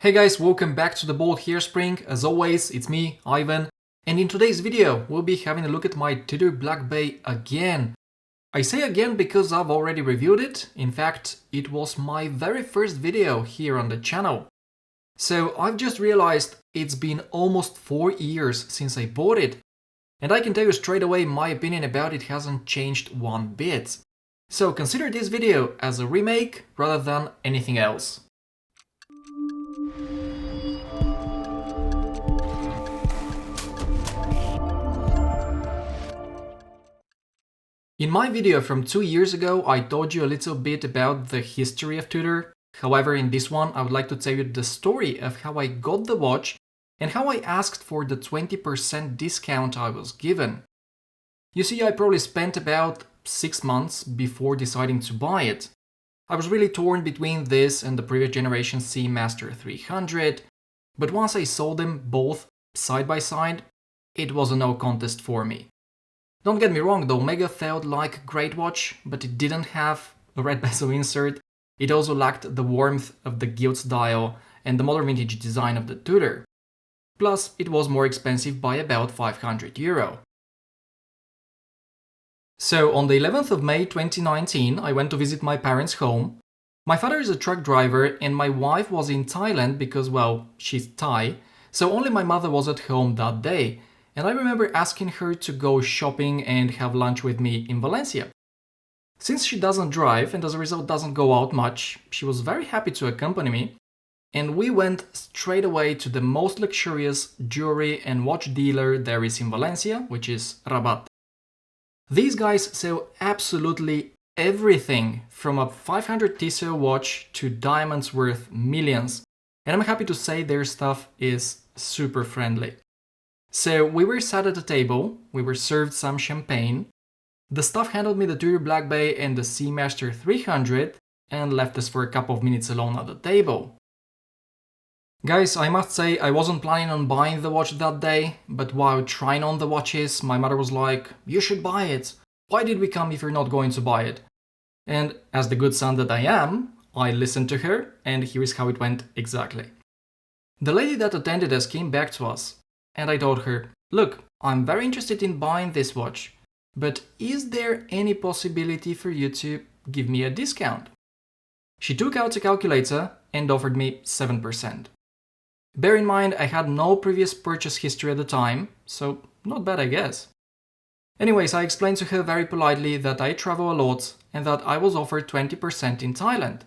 Hey guys, welcome back to the Bold Hairspring. As always, it's me, Ivan, and in today's video we'll be having a look at my Tudor Black Bay again. I say again because I've already reviewed it. In fact, it was my very first video here on the channel. So I've just realized it's been almost 4 years since I bought it, and I can tell you straight away my opinion about it hasn't changed one bit. So consider this video as a remake rather than anything else. In my video from 2 years ago, I told you a little bit about the history of Tudor. However, in this one, I would like to tell you the story of how I got the watch and how I asked for the 20% discount I was given. You see, I probably spent about 6 months before deciding to buy it. I was really torn between this and the previous generation Seamaster 300, but once I saw them both side by side, it was a no contest for me. Don't get me wrong, the Omega felt like a great watch, but it didn't have a red bezel insert. It also lacked the warmth of the gilt dial and the modern vintage design of the Tudor. Plus, it was more expensive by about €500. So, on the 11th of May 2019, I went to visit my parents' home. My father is a truck driver and my wife was in Thailand because, well, she's Thai, so only my mother was at home that day. And I remember asking her to go shopping and have lunch with me in Valencia. Since she doesn't drive and as a result doesn't go out much, she was very happy to accompany me, and we went straight away to the most luxurious jewelry and watch dealer there is in Valencia, which is Rabat. These guys sell absolutely everything from a 500 TCO watch to diamonds worth millions, and I'm happy to say their stuff is super friendly. So we were sat at a table, we were served some champagne, the staff handed me the Tudor Black Bay and the Seamaster 300 and left us for a couple of minutes alone at the table. Guys, I must say I wasn't planning on buying the watch that day, but while trying on the watches, my mother was like, "You should buy it. Why did we come if you're not going to buy it?" And as the good son that I am, I listened to her, and here is how it went exactly. The lady that attended us came back to us, and I told her, "Look, I'm very interested in buying this watch, but is there any possibility for you to give me a discount?" She took out a calculator and offered me 7%. Bear in mind, I had no previous purchase history at the time, so not bad, I guess. Anyways, I explained to her very politely that I travel a lot and that I was offered 20% in Thailand.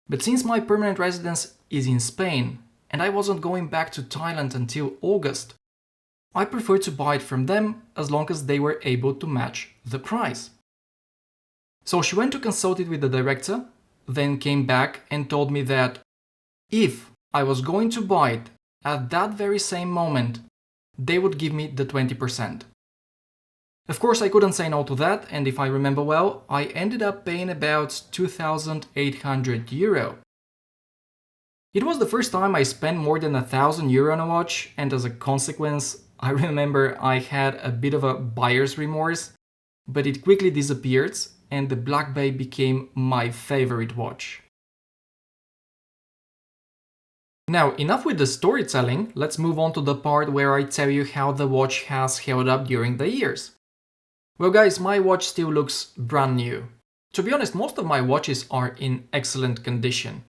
But since my permanent residence is in Spain, and I wasn't going back to Thailand until August, I preferred to buy it from them as long as they were able to match the price. So she went to consult it with the director, then came back and told me that if I was going to buy it at that very same moment, they would give me the 20%. Of course, I couldn't say no to that, and if I remember well, I ended up paying about €2,800. It was the first time I spent more than €1,000 on a watch, and as a consequence, I remember I had a bit of a buyer's remorse, but it quickly disappeared and the Black Bay became my favorite watch. Now, enough with the storytelling, let's move on to the part where I tell you how the watch has held up during the years. Well guys, my watch still looks brand new. To be honest, most of my watches are in excellent condition.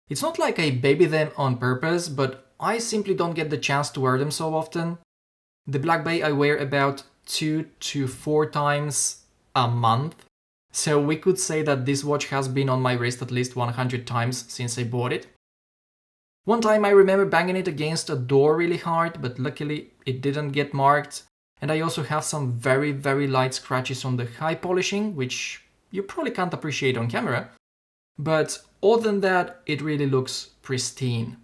It's not like I baby them on purpose, but I simply don't get the chance to wear them so often. The Black Bay I wear about 2 to 4 times a month, so we could say that this watch has been on my wrist at least 100 times since I bought it. One time I remember banging it against a door really hard, but luckily it didn't get marked, and I also have some very light scratches on the high polishing, which you probably can't appreciate on camera. But other than that, it really looks pristine.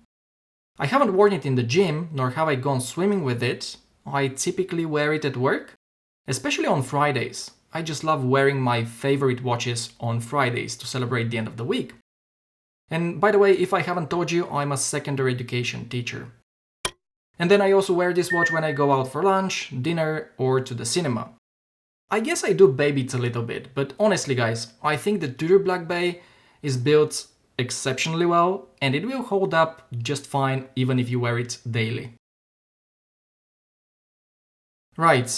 I haven't worn it in the gym, nor have I gone swimming with it. I typically wear it at work, especially on Fridays. I just love wearing my favorite watches on Fridays to celebrate the end of the week. And by the way, if I haven't told you, I'm a secondary education teacher. And then I also wear this watch when I go out for lunch, dinner, or to the cinema. I guess I do baby it a little bit, but honestly guys, I think the Tudor Black Bay is built exceptionally well, and it will hold up just fine even if you wear it daily. Right,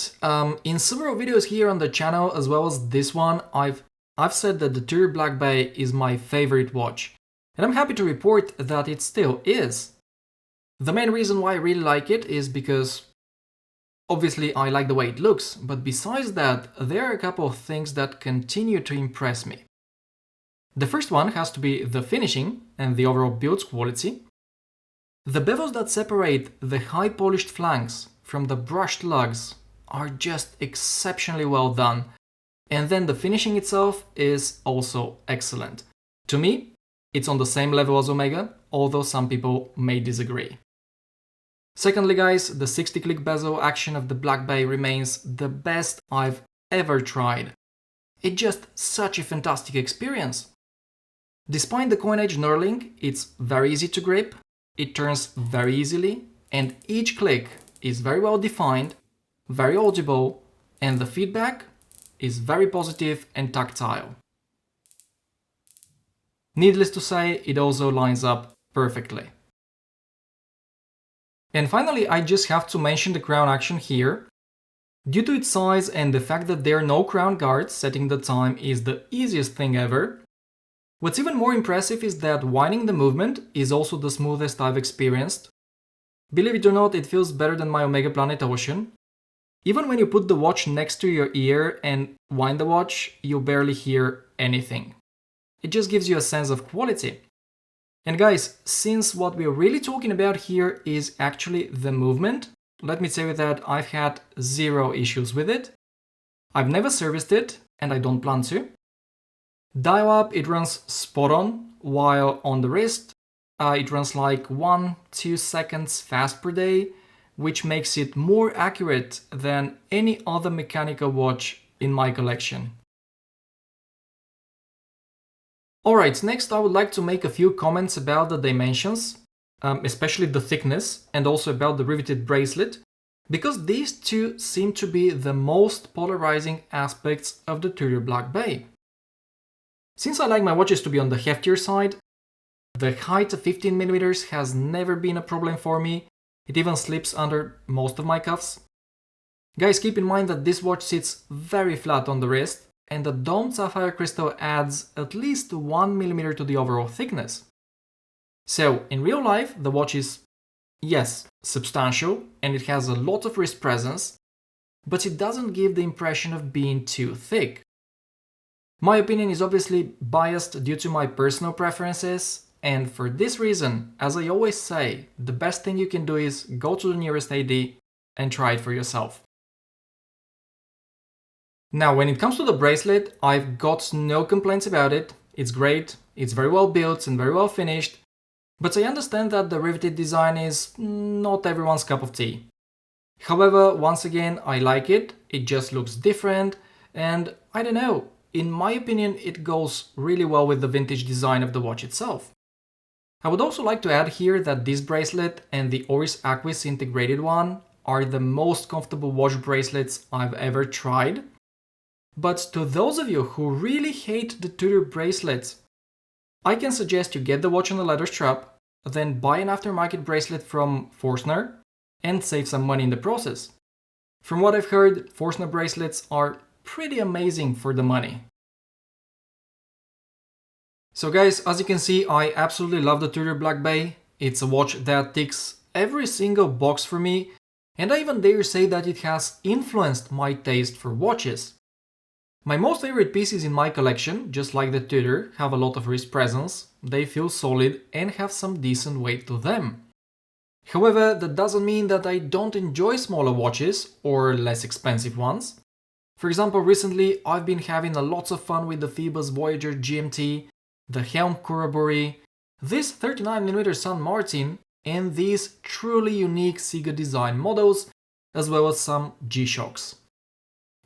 in several videos here on the channel, as well as this one, I've said that the Tudor Black Bay is my favorite watch, and I'm happy to report that it still is. The main reason why I really like it is because obviously I like the way it looks, but besides that, there are a couple of things that continue to impress me. The first one has to be the finishing and the overall build quality. The bevels that separate the high polished flanks from the brushed lugs are just exceptionally well done, and then the finishing itself is also excellent. To me, it's on the same level as Omega, although some people may disagree. Secondly, guys, the 60-click bezel action of the Black Bay remains the best I've ever tried. It's just such a fantastic experience. Despite the coinage knurling, it's very easy to grip, it turns very easily, and each click is very well defined, very audible, and the feedback is very positive and tactile. Needless to say, it also lines up perfectly. And finally, I just have to mention the crown action here. Due to its size and the fact that there are no crown guards, setting the time is the easiest thing ever. What's even more impressive is that winding the movement is also the smoothest I've experienced. Believe it or not, it feels better than my Omega Planet Ocean. Even when you put the watch next to your ear and wind the watch, you barely hear anything. It just gives you a sense of quality. And guys, since what we're really talking about here is actually the movement, let me tell you that I've had zero issues with it. I've never serviced it, and I don't plan to. Dial up, it runs spot on, while on the wrist, it runs like 1-2 seconds fast per day, which makes it more accurate than any other mechanical watch in my collection. Alright, next I would like to make a few comments about the dimensions, especially the thickness, and also about the riveted bracelet, because these two seem to be the most polarizing aspects of the Tudor Black Bay. Since I like my watches to be on the heftier side, the height of 15mm has never been a problem for me. It even slips under most of my cuffs. Guys, keep in mind that this watch sits very flat on the wrist, and the domed sapphire crystal adds at least 1mm to the overall thickness. So, in real life, the watch is, yes, substantial, and it has a lot of wrist presence, but it doesn't give the impression of being too thick. My opinion is obviously biased due to my personal preferences, and for this reason, as I always say, the best thing you can do is go to the nearest AD and try it for yourself. Now, when it comes to the bracelet, I've got no complaints about it. It's great, it's very well built and very well finished, but I understand that the riveted design is not everyone's cup of tea. However, once again, I like it, it just looks different, and I don't know, in my opinion, it goes really well with the vintage design of the watch itself. I would also like to add here that this bracelet and the Oris Aquis integrated one are the most comfortable watch bracelets I've ever tried. But to those of you who really hate the Tudor bracelets, I can suggest you get the watch on a leather strap, then buy an aftermarket bracelet from Forstner and save some money in the process. From what I've heard, Forstner bracelets are pretty amazing for the money. So guys, as you can see, I absolutely love the Tudor Black Bay. It's a watch that ticks every single box for me, and I even dare say that it has influenced my taste for watches. My most favorite pieces in my collection, just like the Tudor, have a lot of wrist presence, they feel solid and have some decent weight to them. However, that doesn't mean that I don't enjoy smaller watches or less expensive ones. For example, recently I've been having lots of fun with the Phoebus Voyager GMT, the Helm Kuraburi, this 39mm San Martin, and these truly unique Sega design models, as well as some G-Shocks.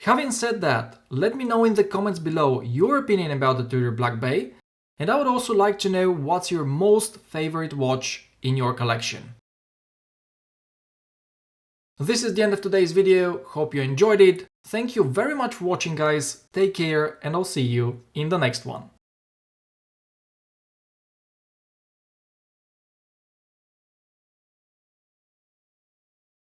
Having said that, let me know in the comments below your opinion about the Tudor Black Bay, and I would also like to know what's your most favorite watch in your collection. This is the end of today's video, hope you enjoyed it. Thank you very much for watching guys, take care and I'll see you in the next one.